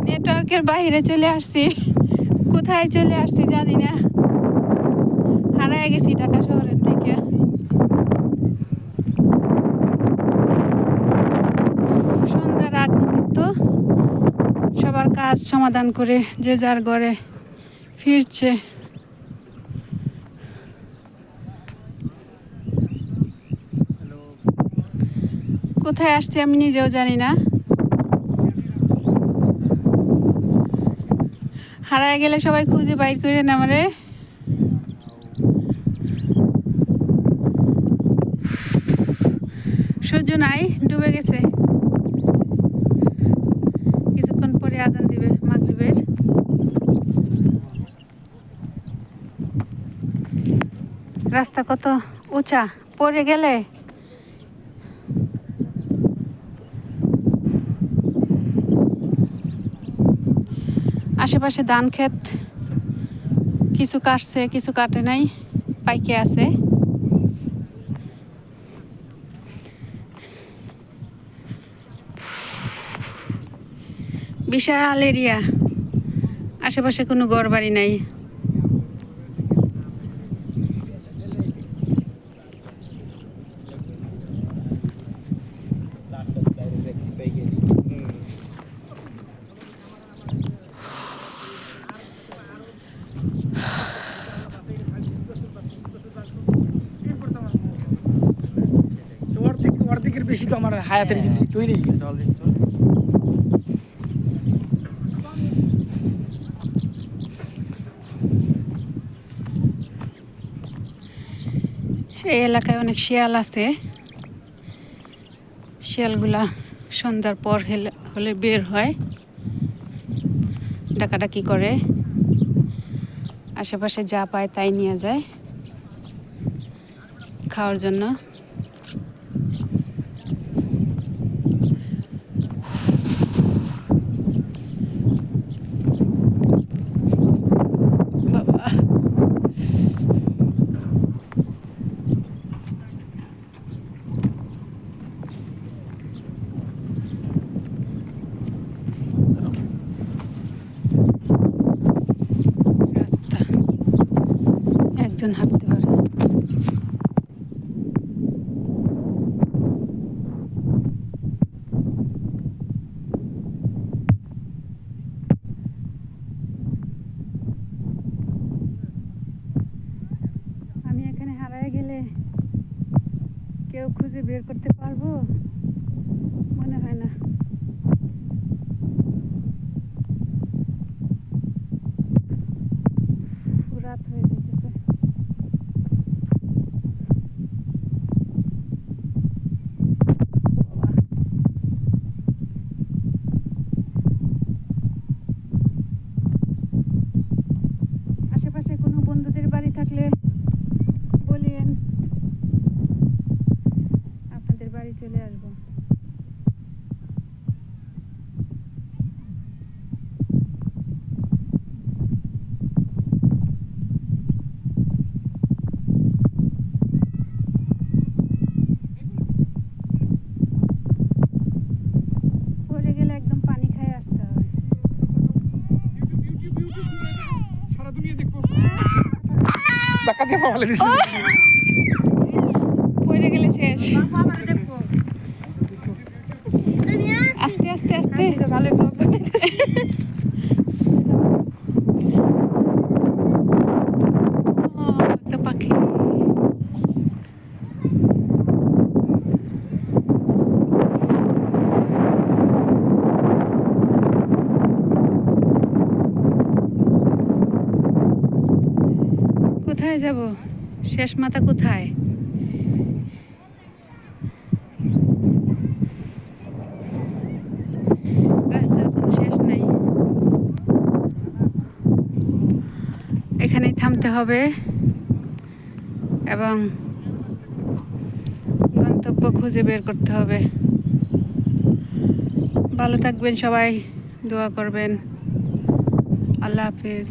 নেটওয়ার্কের বাইরে চলে আসছি, কোথায় চলে আসছি জানি না, হারায় গেছি ঢাকা শহরের থেকে। সন্ধ্যার আগ মুহূর্ত, সবার কাজ সমাধান করে যে যার ঘরে ফিরছে। কোথায় আসছি আমি নিজেও জানি না, হারায় গেলে সবাই খুঁজে বাইর করে না আমারে। সূর্য নাই, ডুবে গেছে। কিছুক্ষণ পরে আজান দিবে মাগরিবের। রাস্তা কত উঁচা, পড়ে গেলে আশেপাশে ধান ক্ষেত, কিছু কাটছে কিছু কাটে নাই, পাইকে আছে। বিশাল এরিয়া, আশেপাশে কোনো ঘর বাড়ি নাই। অর্ধেকের বেশি তো আমার হায়াতের জিনিস তৈরি গেছে অলরেডি। এই এলাকায় অনেক শিয়াল আছে। শিয়ালগুলা সন্ধ্যার পর হলে বের হয়, ডাকাডাকি করে, আশেপাশে যা পায় তাই নিয়ে যায় খাওয়ার জন্য। বাবা, রাস্তা একজন হাঁটতে পারে। আমি এখানে হারায় গেলে কেউ খুঁজে বের করতে পারবো মনে হয় না। রাত হয়ে যেতেছে। আশেপাশে কোনো বন্ধুদের বাড়ি থাকলে বলিয়েন, আপনাদের বাড়ি চলে আসবো। পড়ে গেলে একদম পানি খাই আসতে হবে। সারা দুনিয়া দেখবো টাকা দিয়ে পাওয়ালে দিছে। পড়ে গেলে শেষ। আস্তে আস্তে আস্তে, ভালো ব্লগ বানাইতেছে। একটা পাখি। কোথায় যাব? শেষ মাথা কোথায়? রাস্তার কোনো শেষ নাই। এখানেই থামতে হবে এবং গন্তব্য খুঁজে বের করতে হবে। ভালো থাকবেন সবাই, দোয়া করবেন। আল্লাহ হাফিজ।